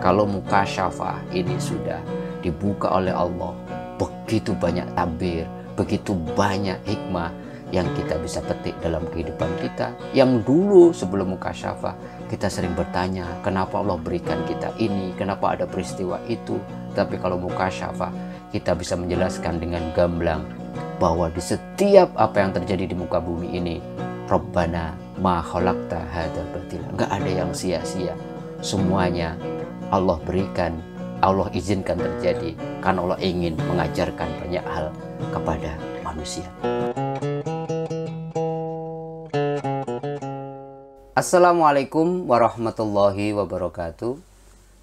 Kalau mukasyafah ini sudah dibuka oleh Allah, begitu banyak tabir, begitu banyak hikmah yang kita bisa petik dalam kehidupan kita. Yang dulu sebelum mukasyafah kita sering bertanya, kenapa Allah berikan kita ini, kenapa ada peristiwa itu. Tapi kalau mukasyafah kita bisa menjelaskan dengan gamblang bahwa di setiap apa yang terjadi di muka bumi ini, Rabbana ma khalaqta hadzal batila, nggak ada yang sia-sia. Semuanya Allah berikan, Allah izinkan terjadi karena Allah ingin mengajarkan banyak hal kepada manusia. Assalamualaikum warahmatullahi wabarakatuh.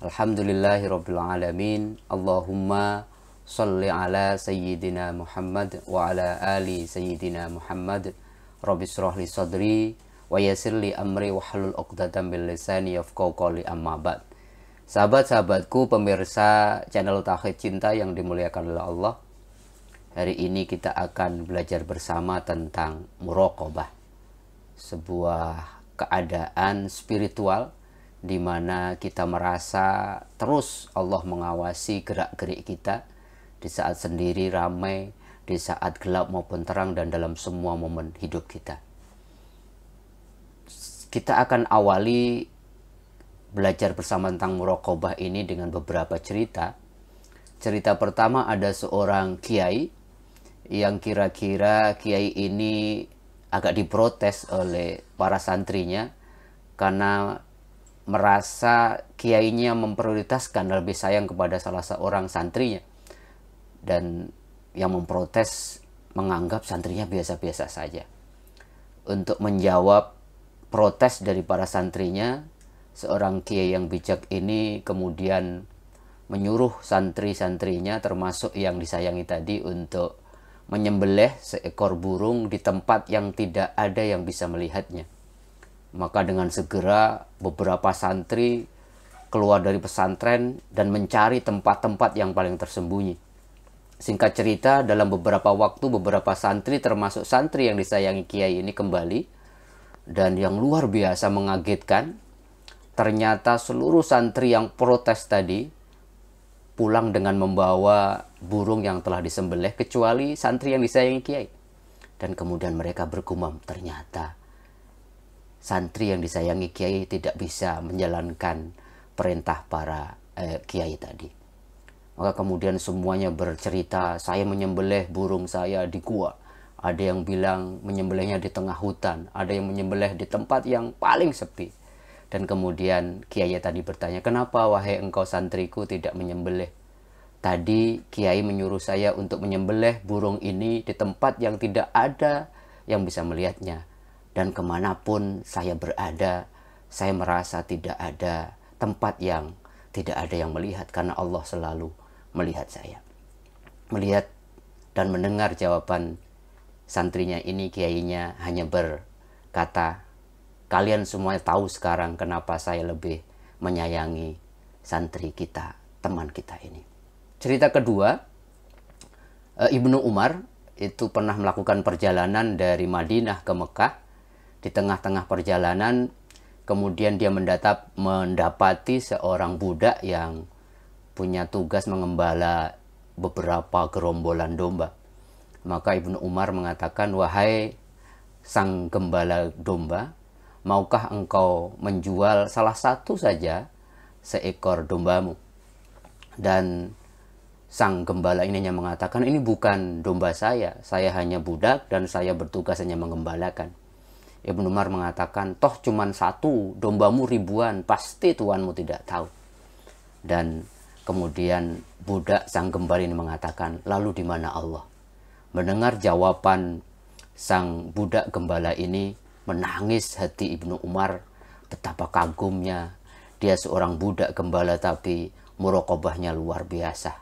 Alhamdulillahirabbil alamin. Allahumma sholli ala sayyidina Muhammad wa ala ali sayyidina Muhammad. Rabbi shrah li sadri wa yassir li amri wahlul 'uqdatam min lisani yafqahu qawli, amma ba'd. Sahabat-sahabatku pemirsa channel Tauhid Cinta yang dimuliakan oleh Allah. Hari ini kita akan belajar bersama tentang muraqabah, sebuah keadaan spiritual di mana kita merasa terus Allah mengawasi gerak-gerik kita di saat sendiri ramai, di saat gelap maupun terang, dan dalam semua momen hidup kita. Kita akan awali belajar bersama tentang muraqabah ini dengan beberapa cerita. Cerita pertama, ada seorang kiai yang kira-kira kiai ini agak diprotes oleh para santrinya karena merasa kiainya memprioritaskan lebih sayang kepada salah seorang santrinya, dan yang memprotes menganggap santrinya biasa-biasa saja. Untuk menjawab protes dari para santrinya, seorang kiai yang bijak ini kemudian menyuruh santri-santrinya termasuk yang disayangi tadi untuk menyembelih seekor burung di tempat yang tidak ada yang bisa melihatnya. Maka dengan segera beberapa santri keluar dari pesantren dan mencari tempat-tempat yang paling tersembunyi. Singkat cerita, dalam beberapa waktu beberapa santri termasuk santri yang disayangi kiai ini kembali, dan yang luar biasa mengagetkan, ternyata seluruh santri yang protes tadi pulang dengan membawa burung yang telah disembelih kecuali santri yang disayangi kiai. Dan kemudian mereka bergumam, ternyata santri yang disayangi kiai tidak bisa menjalankan perintah para kiai tadi. Maka kemudian semuanya bercerita, saya menyembelih burung saya di gua. Ada yang bilang menyembelihnya di tengah hutan, ada yang menyembelih di tempat yang paling sepi. Dan kemudian kiai tadi bertanya, kenapa wahai engkau santriku tidak menyembelih? Tadi kiai menyuruh saya untuk menyembelih burung ini di tempat yang tidak ada yang bisa melihatnya. Dan kemanapun saya berada, saya merasa tidak ada tempat yang tidak ada yang melihat, karena Allah selalu melihat saya. Melihat dan mendengar jawaban santrinya ini, kiainya hanya berkata, kalian semua tahu sekarang kenapa saya lebih menyayangi santri kita, teman kita ini. Cerita kedua, Ibnu Umar itu pernah melakukan perjalanan dari Madinah ke Mekah. Di tengah-tengah perjalanan, kemudian dia mendapati seorang budak yang punya tugas mengembala beberapa gerombolan domba. Maka Ibnu Umar mengatakan, wahai sang gembala domba, maukah engkau menjual salah satu saja seekor dombamu? Dan sang gembala ini hanya mengatakan, ini bukan domba saya hanya budak dan saya bertugas hanya mengembalakan. Ibnu Umar mengatakan, toh cuman satu, dombamu ribuan, pasti tuanmu tidak tahu. Dan kemudian budak sang gembala ini mengatakan, lalu di mana Allah? Mendengar jawaban sang budak gembala ini, menangis hati Ibnu Umar, betapa kagumnya. Dia seorang budak gembala tapi muraqabahnya luar biasa.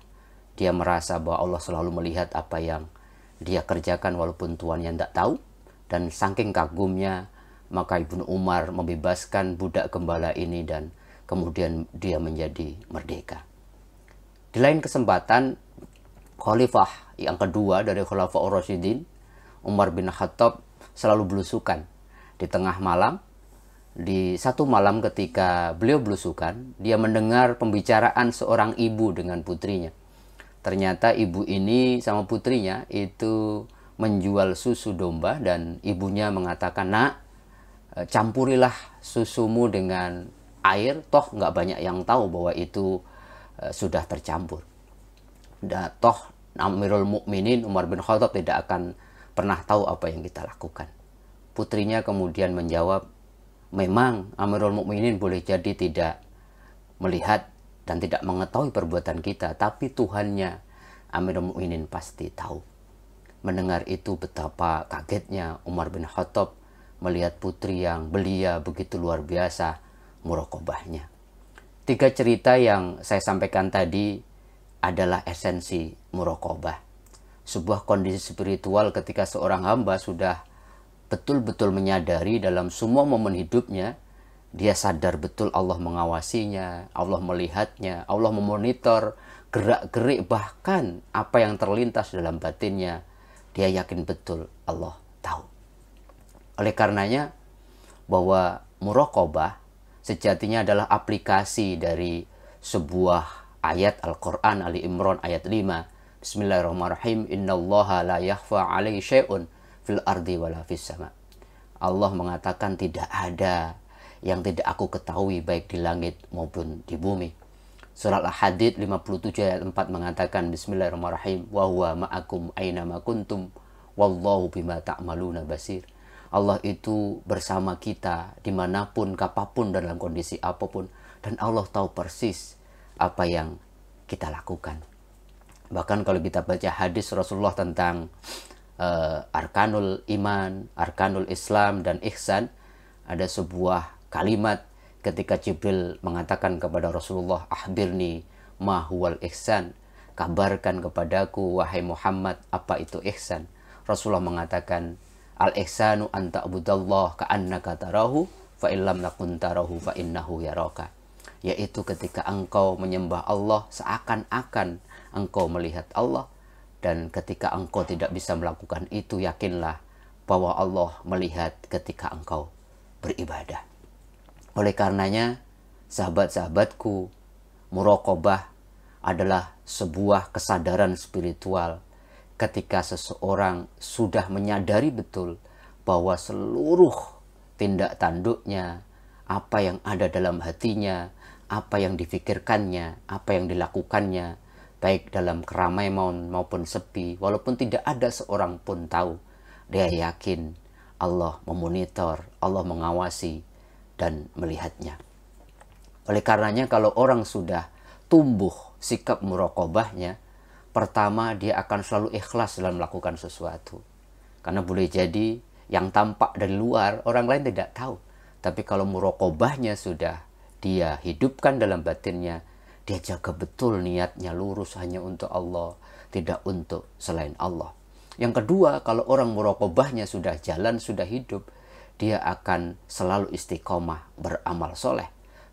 Dia merasa bahwa Allah selalu melihat apa yang dia kerjakan walaupun tuannya tidak tahu. Dan saking kagumnya, maka Ibnu Umar membebaskan budak gembala ini dan kemudian dia menjadi merdeka. Di lain kesempatan, khalifah yang kedua dari Khulafaur Rasyidin, Umar bin Khattab, selalu belusukan di tengah malam Di satu malam ketika beliau belusukan, dia mendengar pembicaraan seorang ibu dengan putrinya. Ternyata ibu ini sama putrinya itu menjual susu domba, dan ibunya mengatakan, "Nak, campurilah susumu dengan air, toh nggak banyak yang tahu bahwa itu sudah tercampur. Dan toh Amirul Mukminin Umar bin Khattab tidak akan pernah tahu apa yang kita lakukan." Putrinya kemudian menjawab, "Memang Amirul Mukminin boleh jadi tidak melihat dan tidak mengetahui perbuatan kita, tapi Tuhannya Amirul Mukminin pasti tahu." Mendengar itu betapa kagetnya Umar bin Khattab melihat putri yang belia begitu luar biasa muraqabahnya. 3 cerita yang saya sampaikan tadi adalah esensi muraqabah. Sebuah kondisi spiritual ketika seorang hamba sudah betul-betul menyadari dalam semua momen hidupnya, dia sadar betul Allah mengawasinya, Allah melihatnya, Allah memonitor gerak-gerik bahkan apa yang terlintas dalam batinnya. Dia yakin betul Allah tahu. Oleh karenanya, bahwa muraqabah sejatinya adalah aplikasi dari sebuah ayat Al-Quran, Ali Imran ayat 5. Bismillahirrahmanirrahim. Innallaha la yakhfa alaihi syai'un fil ardi wala fis sama. Allah mengatakan tidak ada yang tidak aku ketahui baik di langit maupun di bumi. Surat Al-Hadid 57 ayat 4 mengatakan Bismillahirrahmanirrahim. Wa huwa ma'akum aina ma kuntum wallahu bima ta'maluna basir. Allah itu bersama kita dimanapun, kapanpun, dalam kondisi apapun. Dan Allah tahu persis apa yang kita lakukan. Bahkan kalau kita baca hadis Rasulullah tentang arkanul iman, arkanul Islam, dan ihsan, ada sebuah kalimat ketika Jibril mengatakan kepada Rasulullah, "Akhbirni ma huwal ihsan." Kabarkan kepadaku, wahai Muhammad, apa itu ihsan. Rasulullah mengatakan, "Al-ihsanu an ta'budallah ka'annaka tarahu fa illam takun tarahu fa innahu yaraka." Yaitu ketika engkau menyembah Allah seakan-akan engkau melihat Allah. Dan ketika engkau tidak bisa melakukan itu, yakinlah bahwa Allah melihat ketika engkau beribadah. Oleh karenanya, sahabat-sahabatku, muraqabah adalah sebuah kesadaran spiritual ketika seseorang sudah menyadari betul bahwa seluruh tindak tanduknya, apa yang ada dalam hatinya, apa yang difikirkannya, apa yang dilakukannya, baik dalam keramaian maupun sepi, walaupun tidak ada seorang pun tahu, dia yakin Allah memonitor, Allah mengawasi dan melihatnya. Oleh karenanya, kalau orang sudah tumbuh sikap muraqabahnya, pertama dia akan selalu ikhlas dalam melakukan sesuatu. Karena boleh jadi yang tampak dari luar orang lain tidak tahu, tapi kalau muraqabahnya sudah dia hidupkan dalam batinnya, dia jaga betul niatnya lurus hanya untuk Allah, tidak untuk selain Allah. Yang kedua, kalau orang muraqabahnya sudah jalan, sudah hidup, dia akan selalu istiqomah beramal soleh.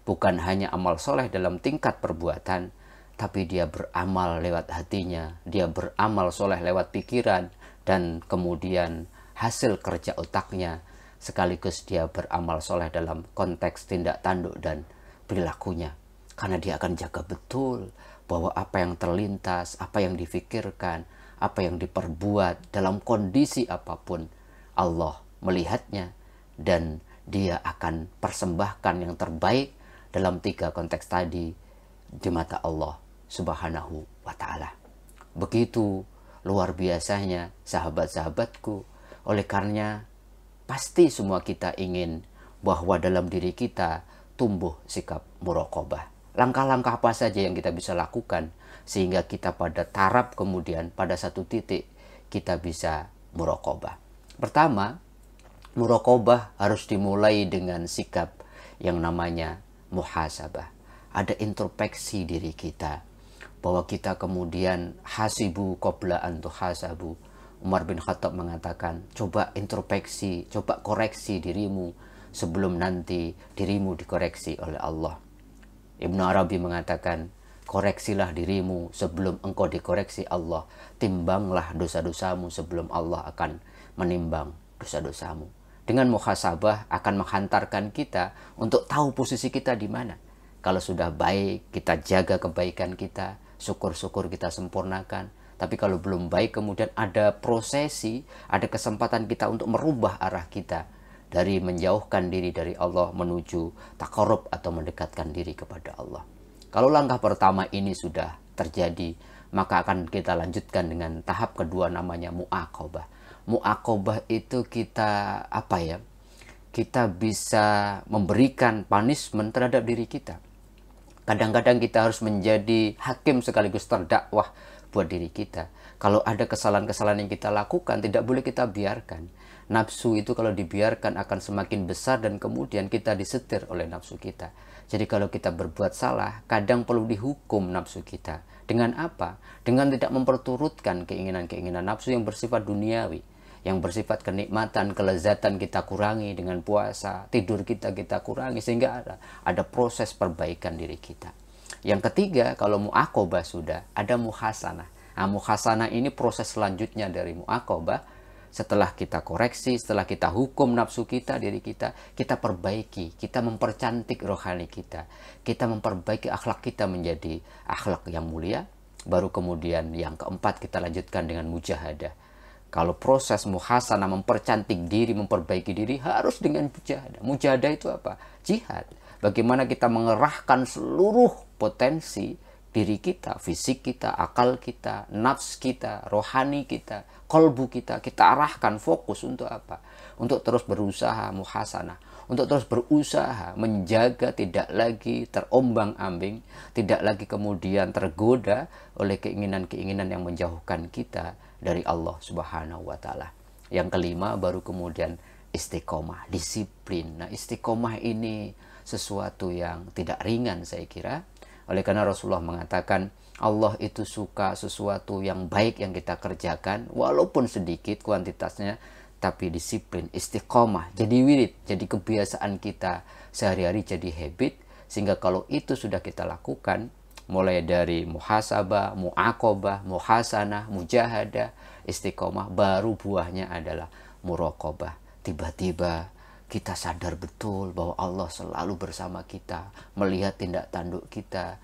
Bukan hanya amal soleh dalam tingkat perbuatan, tapi dia beramal lewat hatinya, dia beramal soleh lewat pikiran, dan kemudian hasil kerja otaknya, sekaligus dia beramal soleh dalam konteks tindak tanduk dan perilakunya. Karena dia akan jaga betul bahwa apa yang terlintas, apa yang difikirkan, apa yang diperbuat dalam kondisi apapun, Allah melihatnya dan dia akan persembahkan yang terbaik dalam 3 konteks tadi di mata Allah Subhanahu wa ta'ala. Begitu luar biasanya sahabat-sahabatku. Oleh karenanya pasti semua kita ingin bahwa dalam diri kita tumbuh sikap muraqabah. Langkah-langkah apa saja yang kita bisa lakukan sehingga kita pada taraf kemudian pada satu titik kita bisa muraqabah. Pertama, muraqabah harus dimulai dengan sikap yang namanya muhasabah. Ada introspeksi diri kita bahwa kita kemudian hasibu qabla an tuhasabu. Umar bin Khattab mengatakan, coba introspeksi, coba koreksi dirimu sebelum nanti dirimu dikoreksi oleh Allah. Ibnu Arabi mengatakan, koreksilah dirimu sebelum engkau dikoreksi Allah. Timbanglah dosa-dosamu sebelum Allah akan menimbang dosa-dosamu. Dengan muhasabah akan menghantarkan kita untuk tahu posisi kita di mana. Kalau sudah baik, kita jaga kebaikan kita, syukur-syukur kita sempurnakan. Tapi kalau belum baik, kemudian ada prosesi, ada kesempatan kita untuk merubah arah kita dari menjauhkan diri dari Allah menuju taqarrub atau mendekatkan diri kepada Allah. Kalau langkah pertama ini sudah terjadi, maka akan kita lanjutkan dengan tahap kedua, namanya mu'aqobah. Mu'aqobah itu kita kita bisa memberikan punishment terhadap diri kita. Kadang-kadang kita harus menjadi hakim sekaligus terdakwah buat diri kita. Kalau ada kesalahan-kesalahan yang kita lakukan, tidak boleh kita biarkan. Nafsu itu kalau dibiarkan akan semakin besar dan kemudian kita disetir oleh nafsu kita. Jadi kalau kita berbuat salah, kadang perlu dihukum nafsu kita. Dengan apa? Dengan tidak memperturutkan keinginan-keinginan nafsu yang bersifat duniawi, yang bersifat kenikmatan, kelezatan kita kurangi dengan puasa, tidur kita kurangi, sehingga ada proses perbaikan diri kita. Yang ketiga, kalau mu'aqobah sudah, ada muhasanah. Nah, muhasanah ini proses selanjutnya dari mu'aqobah. Setelah kita koreksi, setelah kita hukum nafsu kita, diri kita perbaiki, kita mempercantik rohani kita memperbaiki akhlak kita menjadi akhlak yang mulia. Baru kemudian yang keempat kita lanjutkan dengan mujahadah. Kalau proses muhasanah, mempercantik diri, memperbaiki diri, harus dengan mujahadah. Mujahadah itu apa? Jihad. Bagaimana kita mengerahkan seluruh potensi diri kita, fisik kita, akal kita, nafs kita, rohani kita, kolbu kita arahkan fokus untuk apa? Untuk terus berusaha muhasanah, untuk terus berusaha menjaga tidak lagi terombang-ambing, tidak lagi kemudian tergoda oleh keinginan-keinginan yang menjauhkan kita dari Allah Subhanahu wa taala. Yang kelima baru kemudian istiqomah, disiplin. Nah, istiqomah ini sesuatu yang tidak ringan saya kira. Oleh karena Rasulullah mengatakan Allah itu suka sesuatu yang baik yang kita kerjakan, walaupun sedikit kuantitasnya, tapi disiplin, istiqomah, jadi wirid, jadi kebiasaan kita sehari-hari, jadi habit, sehingga kalau itu sudah kita lakukan, mulai dari muhasabah, mu'aqobah, muhasanah, mujahadah, istiqomah, baru buahnya adalah muraqabah. Tiba-tiba kita sadar betul bahwa Allah selalu bersama kita, melihat tindak tanduk kita,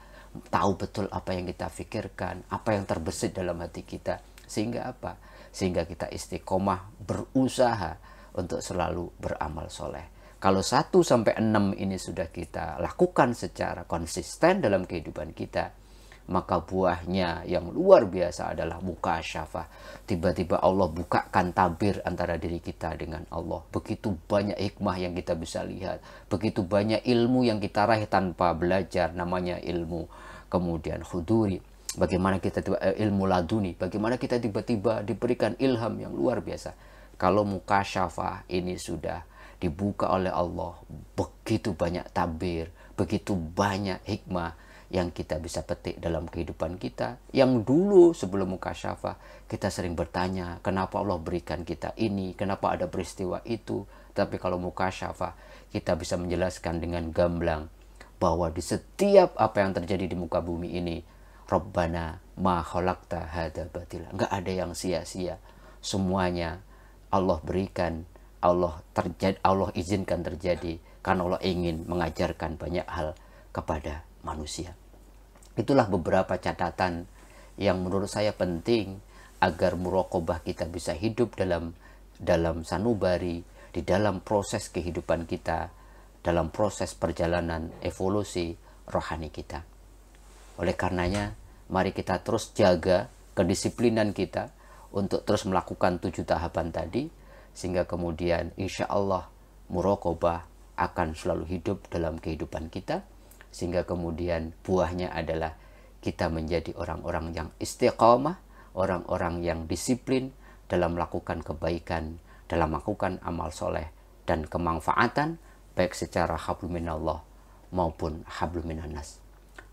tahu betul apa yang kita pikirkan, apa yang terbesit dalam hati kita. Sehingga apa? Sehingga kita istiqomah berusaha untuk selalu beramal soleh. Kalau 1-6 ini sudah kita lakukan secara konsisten dalam kehidupan kita, maka buahnya yang luar biasa adalah mukasyafah. Tiba-tiba Allah bukakan tabir antara diri kita dengan Allah. Begitu banyak hikmah yang kita bisa lihat, begitu banyak ilmu yang kita raih tanpa belajar, namanya ilmu kemudian huduri. Bagaimana kita ilmu laduni, bagaimana kita tiba-tiba diberikan ilham yang luar biasa. Kalau mukasyafah ini sudah dibuka oleh Allah, begitu banyak tabir, begitu banyak hikmah yang kita bisa petik dalam kehidupan kita. Yang dulu sebelum mukasyafah kita sering bertanya, kenapa Allah berikan kita ini, kenapa ada peristiwa itu. Tapi kalau mukasyafah kita bisa menjelaskan dengan gamblang bahwa di setiap apa yang terjadi di muka bumi ini, Rabbana ma khalaqta hadza batila, enggak ada yang sia-sia. Semuanya Allah berikan, Allah izinkan terjadi karena Allah ingin mengajarkan banyak hal kepada manusia. Itulah beberapa catatan yang menurut saya penting agar muraqabah kita bisa hidup dalam sanubari, di dalam proses kehidupan kita, dalam proses perjalanan evolusi rohani kita. Oleh karenanya, mari kita terus jaga kedisiplinan kita untuk terus melakukan 7 tahapan tadi, sehingga kemudian insya Allah muraqabah akan selalu hidup dalam kehidupan kita, sehingga kemudian buahnya adalah kita menjadi orang-orang yang istiqamah, orang-orang yang disiplin dalam melakukan kebaikan, dalam melakukan amal soleh dan kemanfaatan, baik secara hablum minallah maupun hablum minannas.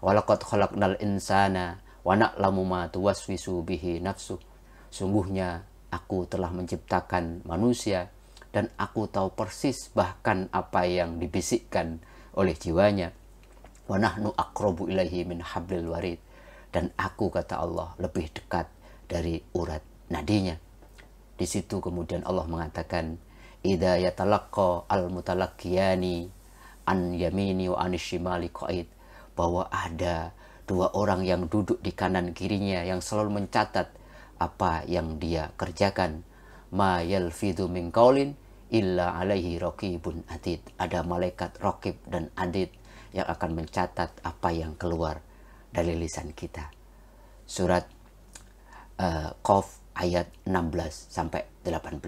Walaqad khalaqnal insana wa na'lamu ma tuwaswisu bihi nafsu. Sungguhnya aku telah menciptakan manusia dan aku tahu persis bahkan apa yang dibisikkan oleh jiwanya. Wa nahnu aqrabu ilaihi min hablil warid. Dan aku, kata Allah, lebih dekat dari urat nadinya. Di situ kemudian Allah mengatakan, idza yatalaqqa al-mutalaqqiyani an yamini wa an shimali qa'id, bahwa ada dua orang yang duduk di kanan kirinya yang selalu mencatat apa yang dia kerjakan. Ma yalfidhu min qaulin illa alaihi raqibun atid. Ada malaikat raqib dan atid yang akan mencatat apa yang keluar dari lisan kita. Surat Qaf ayat 16 sampai 18.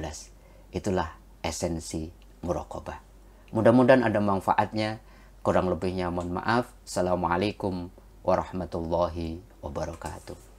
Itulah esensi muraqabah. Mudah-mudahan ada manfaatnya. Kurang lebihnya mohon maaf. Assalamualaikum warahmatullahi wabarakatuh.